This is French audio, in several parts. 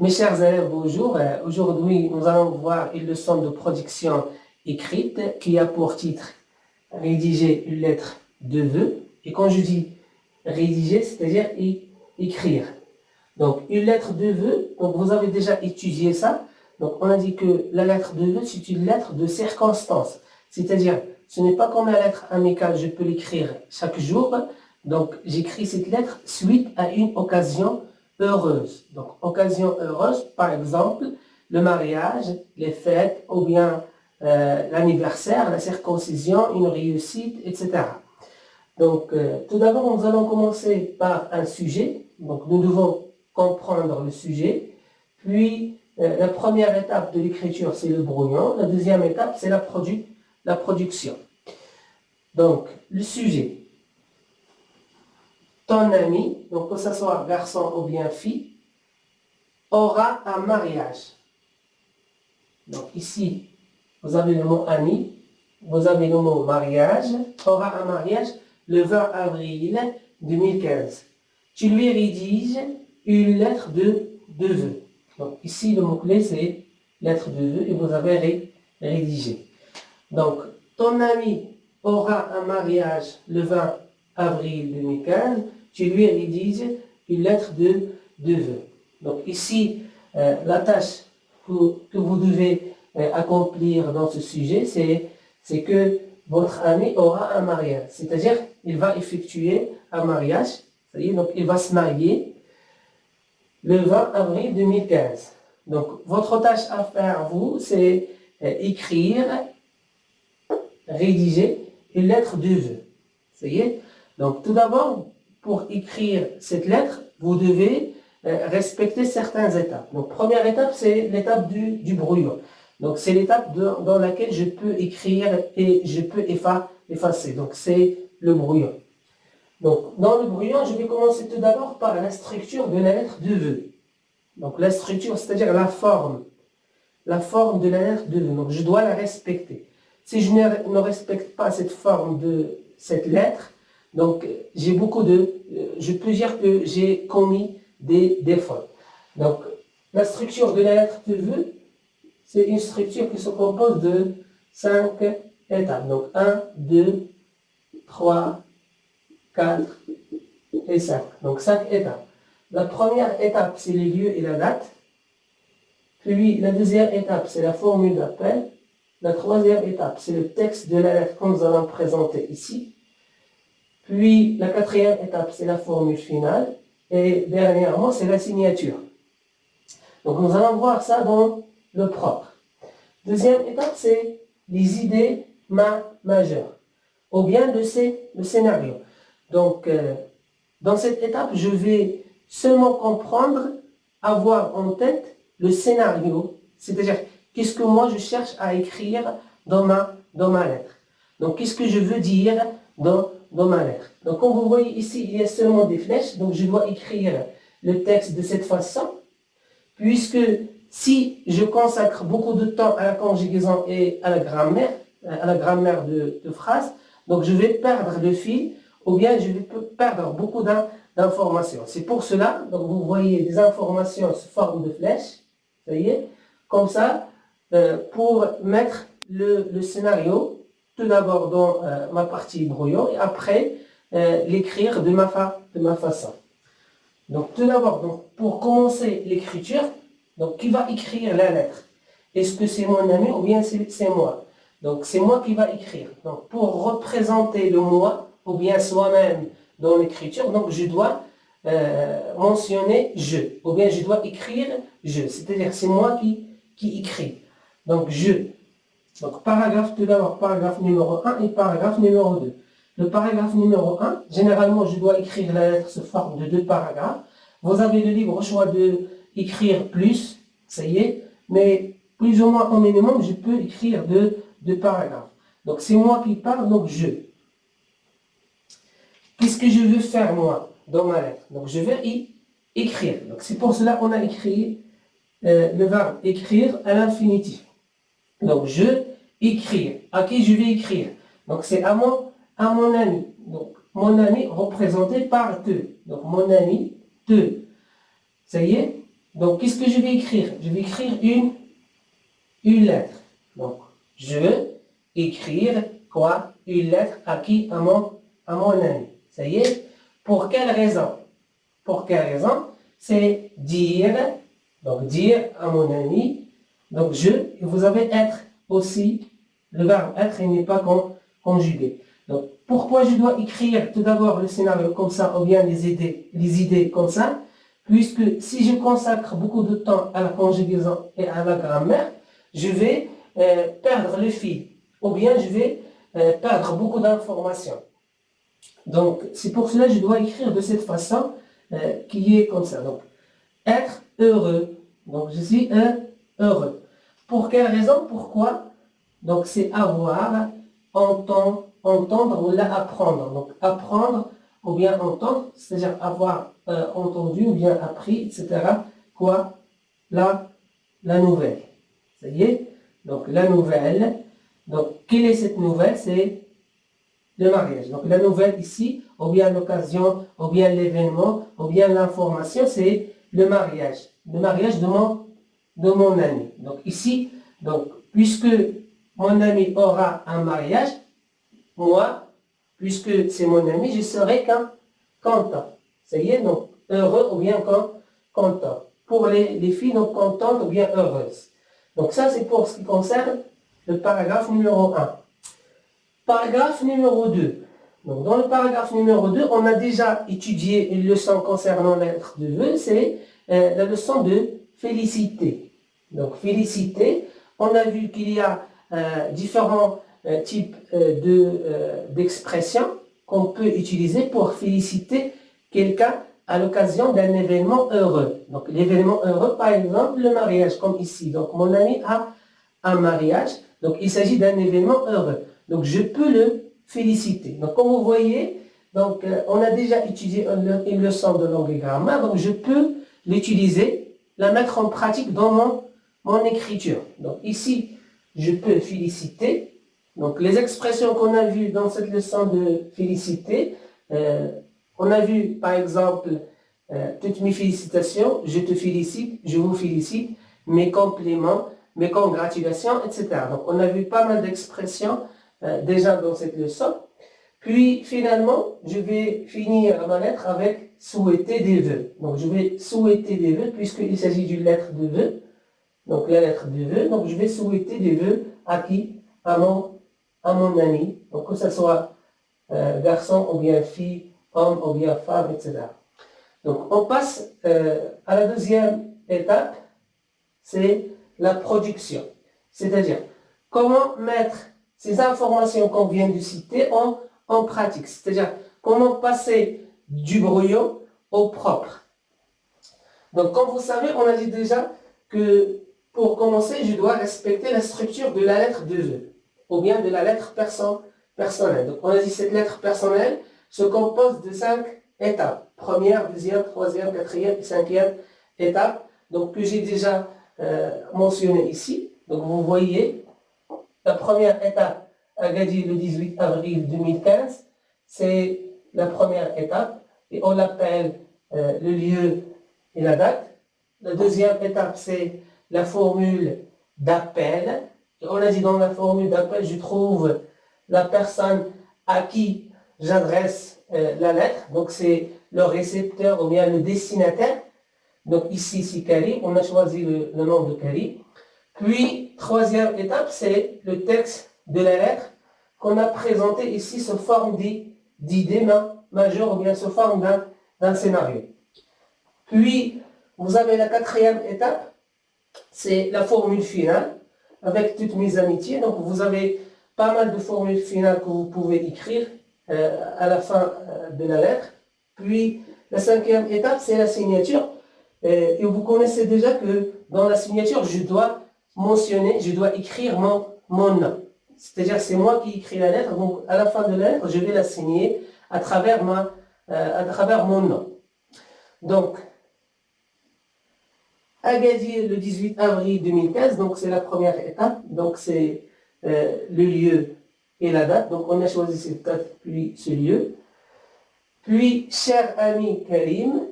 Mes chers élèves, bonjour. Aujourd'hui, nous allons voir une leçon de production écrite qui a pour titre rédiger une lettre de vœux. Et quand je dis rédiger, c'est-à-dire écrire. Donc, une lettre de vœux, donc vous avez déjà étudié ça. Donc, on a dit que la lettre de vœux, c'est une lettre de circonstance. C'est-à-dire, ce n'est pas comme la lettre amicale, je peux l'écrire chaque jour. Donc, j'écris cette lettre suite à une occasion heureuse. Donc, occasion heureuse, par exemple, le mariage, les fêtes, ou bien l'anniversaire, la circoncision, une réussite, etc. Donc, tout d'abord, nous allons commencer par un sujet. Donc, nous devons comprendre le sujet. Puis, la première étape de l'écriture, c'est le brouillon. La deuxième étape, c'est la production. Donc, le sujet. Ton ami, donc que ce soit garçon ou bien fille, aura un mariage. Donc ici, vous avez le mot ami, vous avez le mot mariage, aura un mariage le 20 avril 2015. Tu lui rédiges une lettre de vœux. Donc ici, le mot-clé, c'est lettre de vœux et vous avez rédigé. Donc, ton ami aura un mariage le 20 avril 2015, tu lui rédiges une lettre de vœux. Donc ici, la tâche que vous devez accomplir dans ce sujet, c'est que votre ami aura un mariage. C'est-à-dire, il va effectuer un mariage, donc il va se marier le 20 avril 2015. Donc, votre tâche à faire, vous, c'est écrire, rédiger une lettre de vœux. Ça y est? Donc, tout d'abord, pour écrire cette lettre, vous devez respecter certaines étapes. Donc, première étape, c'est l'étape du brouillon. Donc, c'est l'étape dans laquelle je peux écrire et je peux effacer. Donc, c'est le brouillon. Donc, dans le brouillon, je vais commencer tout d'abord par la structure de la lettre de vœux. Donc, la structure, c'est-à-dire la forme de la lettre de vœux. Donc, je dois la respecter. Si je ne respecte pas cette forme de cette lettre, donc je peux dire que j'ai commis des fautes. Donc, la structure de la lettre de vœux, c'est une structure qui se compose de 5 étapes. Donc, 1, 2, 3, 4 et 5. Donc, 5 étapes. La première étape, c'est les lieux et la date. Puis, la deuxième étape, c'est la formule d'appel. La troisième étape, c'est le texte de la lettre que nous allons présenter ici. Puis, la quatrième étape, c'est la formule finale. Et dernièrement, c'est la signature. Donc, nous allons voir ça dans le propre. Deuxième étape, c'est les idées majeures. Ou bien le scénario. Donc, dans cette étape, je vais seulement comprendre, avoir en tête le scénario. C'est-à-dire, qu'est-ce que moi je cherche à écrire dans ma lettre. Donc, qu'est-ce que je veux dire dans ma lettre. Donc, comme vous voyez ici, il y a seulement des flèches. Donc, je dois écrire le texte de cette façon. Puisque si je consacre beaucoup de temps à la conjugaison et à la grammaire de phrases, donc je vais perdre le fil ou bien je vais perdre beaucoup d'informations. C'est pour cela, donc vous voyez des informations sous forme de flèches, ça y est, comme ça, pour mettre le scénario tout d'abord dans ma partie brouillon et après l'écrire de ma façon. Donc tout d'abord, pour commencer l'écriture, donc qui va écrire la lettre? Est-ce que c'est mon ami ou bien c'est moi? Donc c'est moi qui va écrire. Donc pour représenter le moi ou bien soi-même dans l'écriture, donc je dois mentionner je ou bien je dois écrire je. C'est-à-dire c'est moi qui écris. Donc je. Donc paragraphe tout d'abord, paragraphe numéro 1 et paragraphe numéro 2. Le paragraphe numéro 1, généralement je dois écrire la lettre sous forme de 2 paragraphes. Vous avez le libre choix de écrire plus, ça y est, mais plus ou moins au minimum, je peux écrire 2 paragraphes. Donc c'est moi qui parle, donc je. Qu'est-ce que je veux faire moi dans ma lettre? Donc je vais écrire. Donc c'est pour cela qu'on a écrit le verbe écrire à l'infinitif. Donc je écrire. À qui je vais écrire? Donc c'est à mon ami. Donc mon ami représenté par te. Donc mon ami te. Ça y est? Donc, qu'est-ce que je vais écrire? Je vais écrire une lettre. Donc, je vais écrire quoi? Une lettre à qui? À mon ami. Ça y est? Pour quelle raison? Pour quelle raison? C'est dire, donc dire à mon ami, donc je, et vous avez être aussi, le verbe être, il n'est pas conjugué. Donc, pourquoi je dois écrire tout d'abord le scénario comme ça, ou bien les idées comme ça? Puisque si je consacre beaucoup de temps à la conjugaison et à la grammaire, je vais perdre le fil, ou bien je vais perdre beaucoup d'informations. Donc, c'est pour cela que je dois écrire de cette façon qui est comme ça. Donc, être heureux. Donc, je suis heureux. Pour quelle raison? Pourquoi? Donc, c'est avoir, entendre ou là apprendre. Donc, apprendre ou bien entendre, c'est-à-dire avoir entendu ou bien appris, etc. Quoi? La nouvelle. Ça y est? Donc, la nouvelle. Donc, quelle est cette nouvelle? C'est le mariage. Donc, la nouvelle ici, ou bien l'occasion, ou bien l'événement, ou bien l'information, c'est le mariage. Le mariage de mon ami. Donc, ici, donc, puisque mon ami aura un mariage, moi, puisque c'est mon ami, je serai content. Ça y est, donc, heureux ou bien content. Pour les filles, donc, contentes ou bien heureuses. Donc, ça, c'est pour ce qui concerne le paragraphe numéro 1. Paragraphe numéro 2. Donc, dans le paragraphe numéro 2, on a déjà étudié une leçon concernant la lettre de vœux, c'est la leçon de félicité. Donc, félicité, on a vu qu'il y a différents types d'expressions qu'on peut utiliser pour féliciter quelqu'un à l'occasion d'un événement heureux. Donc, l'événement heureux, par exemple, le mariage, comme ici. Donc, mon ami a un mariage, donc il s'agit d'un événement heureux. Donc, je peux le féliciter. Donc, comme vous voyez, donc, on a déjà étudié une leçon de langue et grammaire, donc je peux l'utiliser, la mettre en pratique dans mon écriture. Donc, ici, je peux féliciter. Donc, les expressions qu'on a vues dans cette leçon de féliciter, on a vu, par exemple, toutes mes félicitations, je te félicite, je vous félicite, mes compliments, mes congratulations, etc. Donc, on a vu pas mal d'expressions déjà dans cette leçon. Puis, finalement, je vais finir ma lettre avec souhaiter des vœux. Donc, je vais souhaiter des vœux puisqu'il s'agit d'une lettre de vœux. Donc, la lettre de vœux. Donc, je vais souhaiter des vœux à qui? À mon ami. Donc, que ce soit garçon ou bien fille, homme ou bien femme, etc. Donc, on passe à la deuxième étape, c'est la production. C'est-à-dire, comment mettre ces informations qu'on vient de citer en pratique. C'est-à-dire, comment passer du brouillon au propre. Donc, comme vous savez, on a dit déjà que pour commencer, je dois respecter la structure de la lettre de vœux, ou bien de la lettre personnelle. Donc, on a dit que cette lettre personnelle se compose de 5 étapes. Première, deuxième, troisième, quatrième et cinquième étape. Donc, que j'ai déjà mentionné ici. Donc, vous voyez, la première étape, Agadir le 18 avril 2015, c'est la première étape et on l'appelle le lieu et la date. La deuxième étape, c'est la formule d'appel. On a dit dans la formule d'appel, je trouve la personne à qui j'adresse la lettre. Donc, c'est le récepteur ou bien le destinataire. Donc, ici, c'est Karim. On a choisi le nom de Karim. Puis, troisième étape, c'est le texte de la lettre qu'on a présenté ici sous forme d'idée majeure ou bien sous forme d'un scénario. Puis, vous avez la quatrième étape, c'est la formule finale, avec toutes mes amitiés. Donc, vous avez pas mal de formules finales que vous pouvez écrire à la fin de la lettre. Puis, la cinquième étape, c'est la signature. Et vous connaissez déjà que dans la signature, je dois mentionner, je dois écrire mon nom. C'est-à-dire, c'est moi qui écris la lettre. Donc, à la fin de la lettre, je vais la signer à travers mon nom. Donc, Agadir le 18 avril 2015, donc c'est la première étape. Donc, c'est le lieu et la date. Donc, on a choisi cette date, puis ce lieu. Puis, cher ami Karim,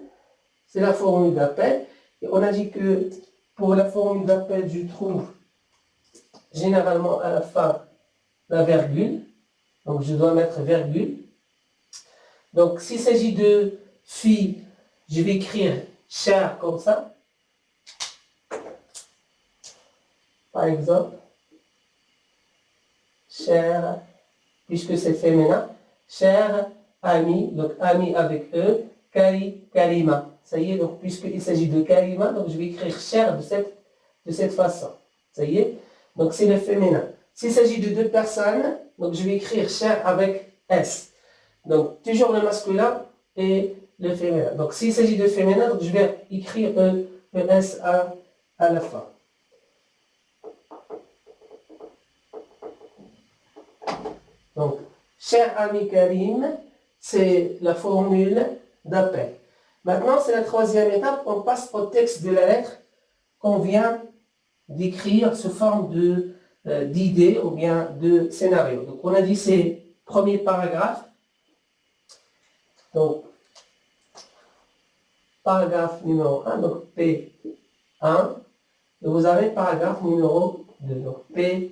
c'est la formule d'appel. Et on a dit que pour la formule d'appel, je trouve généralement à la fin la virgule. Donc je dois mettre virgule. Donc s'il s'agit de fille, je vais écrire chère comme ça. Par exemple, chère, puisque c'est féminin, chère ami, donc ami avec E, Karima. Ça y est, donc puisqu'il s'agit de Karima, donc je vais écrire chère de cette façon. Ça y est, donc c'est le féminin. S'il s'agit de deux personnes, donc je vais écrire chère avec S. Donc toujours le masculin et le féminin. Donc s'il s'agit de féminin, donc je vais écrire ES à la fin. Donc, cher ami Karim, c'est la formule d'appel. Maintenant, c'est la troisième étape, on passe au texte de la lettre qu'on vient d'écrire sous forme d'idée ou bien de scénario. Donc, on a dit c'est premier paragraphe. Donc, paragraphe numéro 1, donc P1. Et vous avez paragraphe numéro 2, donc P2.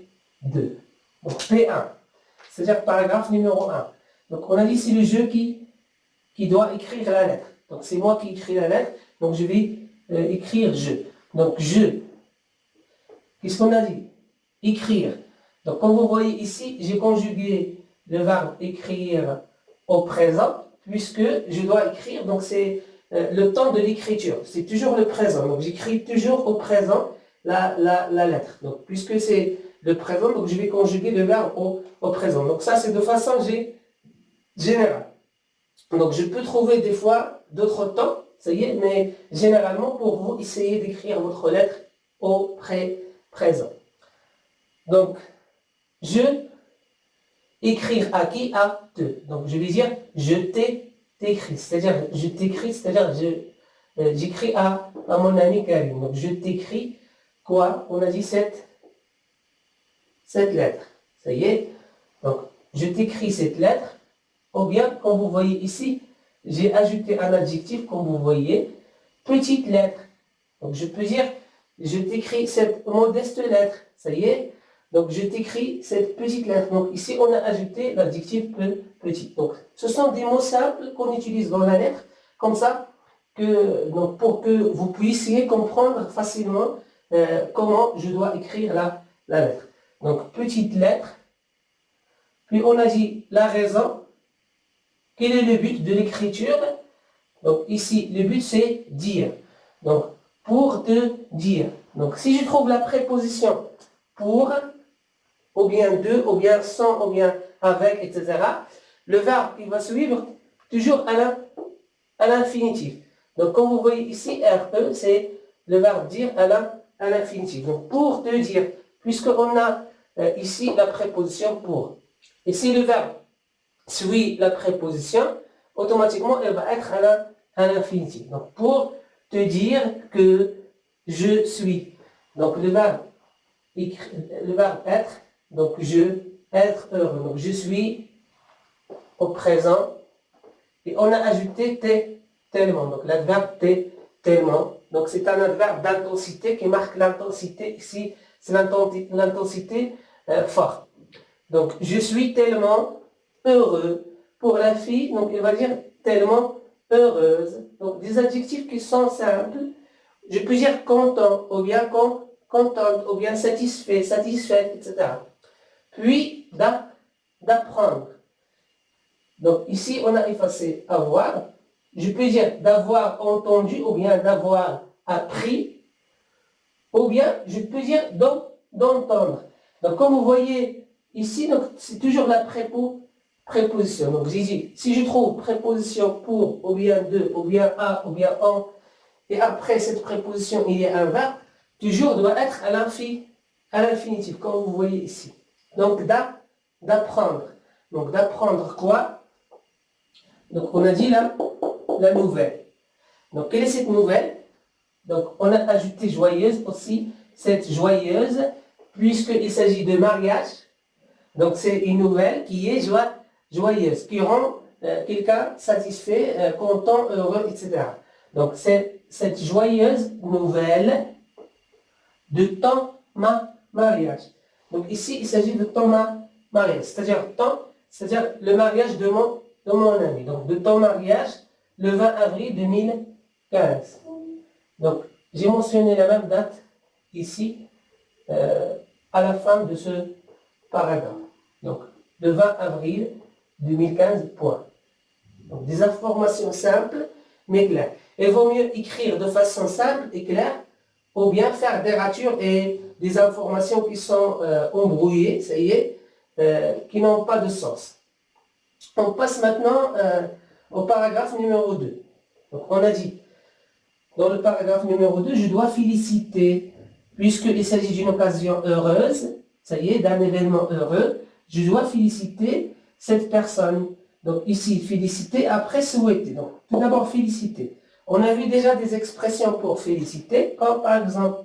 Donc, P1. C'est-à-dire paragraphe numéro 1. Donc on a dit c'est le jeu qui doit écrire la lettre. Donc c'est moi qui écris la lettre, donc je vais écrire je. Donc je. Qu'est-ce qu'on a dit? Écrire. Donc comme vous voyez ici, j'ai conjugué le verbe écrire au présent, puisque je dois écrire, donc c'est le temps de l'écriture. C'est toujours le présent. Donc j'écris toujours au présent la lettre. Donc puisque c'est le présent, donc je vais conjuguer le verbe au présent. Donc ça, c'est de façon générale. Donc je peux trouver des fois d'autres temps, ça y est, mais généralement pour vous, essayez d'écrire votre lettre au présent. Donc, je, écrire à qui? À te. Donc je vais dire, je t'écris, c'est-à-dire je t'écris, c'est-à-dire j'écris à mon ami Karim. Donc je t'écris quoi? On a dit cette lettre. Ça y est. Donc, je t'écris cette lettre. Ou bien, comme vous voyez ici, j'ai ajouté un adjectif, comme vous voyez, petite lettre. Donc, je peux dire, je t'écris cette modeste lettre. Ça y est. Donc, je t'écris cette petite lettre. Donc, ici, on a ajouté l'adjectif petit. Donc, ce sont des mots simples qu'on utilise dans la lettre, comme ça, donc, pour que vous puissiez comprendre facilement comment je dois écrire la lettre. Donc, petite lettre. Puis, on a dit la raison. Quel est le but de l'écriture? Donc, ici, le but, c'est dire. Donc, pour te dire. Donc, si je trouve la préposition pour, ou bien de, ou bien sans, ou bien avec, etc., le verbe, il va suivre toujours à l'infinitif. Donc, comme vous voyez ici, RE, c'est le verbe dire à l'infinitif. Donc, pour te dire, puisqu'on a ici la préposition pour. Et si le verbe suit la préposition, automatiquement, elle va être à l'infinitif. Donc, pour te dire que je suis. Donc, le verbe être, donc être heureux. Donc, je suis au présent. Et on a ajouté tellement. Donc, l'adverbe tellement. Donc, c'est un adverbe d'intensité qui marque l'intensité. Ici, c'est l'intensité forte. Donc, je suis tellement heureux. Pour la fille, donc, elle va dire tellement heureuse. Donc, des adjectifs qui sont simples. Je peux dire content, ou bien contente, ou bien satisfait, satisfaite, etc. Puis, d'apprendre. Donc, ici, on a effacé avoir. Je peux dire d'avoir entendu, ou bien d'avoir appris, ou bien je peux dire d'entendre. Donc, comme vous voyez ici, c'est toujours la préposition. Donc, j'ai dit, si je trouve préposition pour, ou bien de, ou bien à, ou bien en, et après cette préposition, il y a un verbe, toujours doit être à l'infinitif, comme vous voyez ici. Donc, d'apprendre. Donc, d'apprendre quoi? Donc, on a dit la nouvelle. Donc, quelle est cette nouvelle? Donc, on a ajouté joyeuse aussi, cette joyeuse, puisqu'il s'agit de mariage. Donc, c'est une nouvelle qui est joyeuse, qui rend quelqu'un satisfait, content, heureux, etc. Donc, c'est cette joyeuse nouvelle de ton mariage. Donc, ici, il s'agit de ton mariage. C'est-à-dire le mariage de mon ami. Donc, de ton mariage, le 20 avril 2015. Donc, j'ai mentionné la même date ici, à la fin de ce paragraphe. Donc, le 20 avril 2015, point. Donc, des informations simples, mais claires. Il vaut mieux écrire de façon simple et claire, ou bien faire des ratures et des informations qui sont embrouillées, ça y est, qui n'ont pas de sens. On passe maintenant au paragraphe numéro 2. Donc, on a dit, dans le paragraphe numéro 2, je dois féliciter, puisqu'il s'agit d'une occasion heureuse, ça y est, d'un événement heureux, je dois féliciter cette personne. Donc ici, féliciter, après souhaiter. Donc tout d'abord, féliciter. On a vu déjà des expressions pour féliciter, comme par exemple,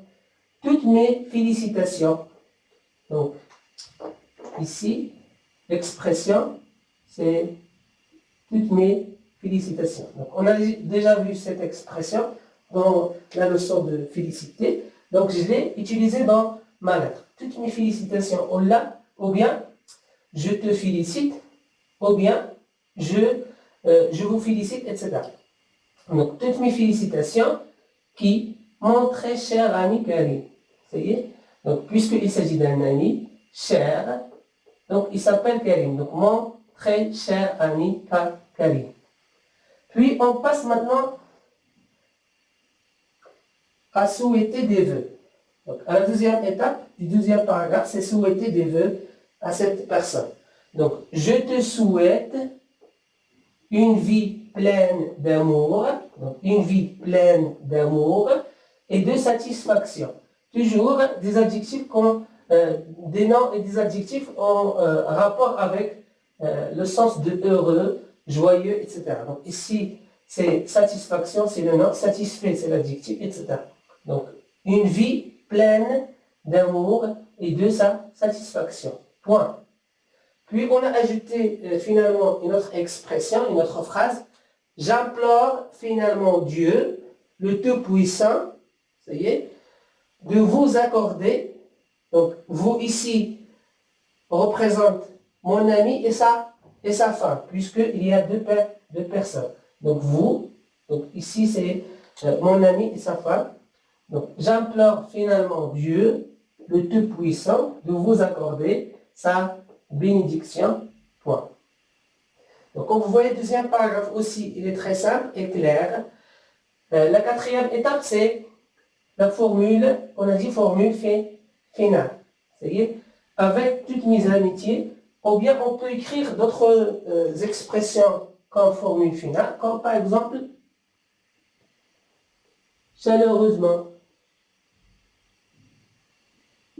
toutes mes félicitations. Donc ici, l'expression, c'est toutes mes félicitations. Donc on a déjà vu cette expression dans la leçon de féliciter. Donc je l'ai utilisée dans ma lettre. Toutes mes félicitations, on l'a, ou bien je te félicite, ou bien je vous félicite, etc. Donc toutes mes félicitations qui, mon très cher ami Karim. Ça y est? Donc puisqu'il s'agit d'un ami cher, donc il s'appelle Karim. Donc mon très cher ami Karim. Puis on passe maintenant à souhaiter des vœux. Donc, à la deuxième étape du deuxième paragraphe, c'est souhaiter des vœux à cette personne. Donc, je te souhaite une vie pleine d'amour, donc une vie pleine d'amour et de satisfaction. Toujours des adjectifs des noms et des adjectifs en rapport avec le sens de heureux, joyeux, etc. Donc ici, c'est satisfaction, c'est le nom, satisfait, c'est l'adjectif, etc. Donc, une vie pleine d'amour et de sa satisfaction. Point. Puis, on a ajouté finalement une autre expression, une autre phrase. J'implore finalement Dieu, le Tout-Puissant, ça y est, de vous accorder, donc vous ici représente mon ami et sa femme, puisqu'il y a deux personnes. Donc vous, donc ici c'est mon ami et sa femme. Donc, j'implore finalement Dieu, le Tout-Puissant, de vous accorder sa bénédiction. Point. Donc, comme vous voyez, le deuxième paragraphe aussi, il est très simple et clair. La quatrième étape, c'est la formule, on a dit formule finale. C'est-à-dire, avec toutes mes amitiés, ou bien on peut écrire d'autres expressions comme formule finale, comme par exemple, chaleureusement,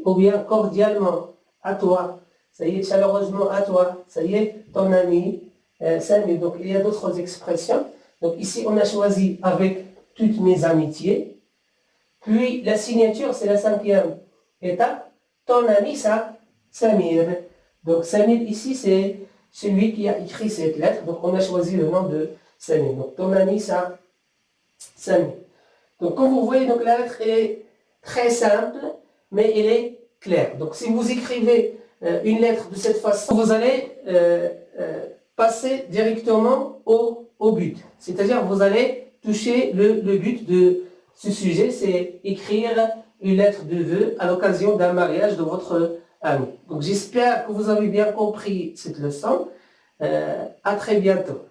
ou bien cordialement, à toi, ça y est, chaleureusement à toi, ça y est, ton ami, Samuel. Donc il y a d'autres expressions. Donc ici, on a choisi avec toutes mes amitiés. Puis la signature, c'est la cinquième étape. Ton ami, ça, Samir. Donc Samir ici, c'est celui qui a écrit cette lettre. Donc on a choisi le nom de Samir. Donc ton ami, ça, Samir. Donc comme vous voyez, donc la lettre est très simple, mais elle est claire. Donc si vous écrivez une lettre de cette façon, vous allez passer directement au but. C'est-à-dire vous allez toucher le but de ce sujet, c'est écrire une lettre de vœux à l'occasion d'un mariage de votre ami. Donc j'espère que vous avez bien compris cette leçon. À très bientôt.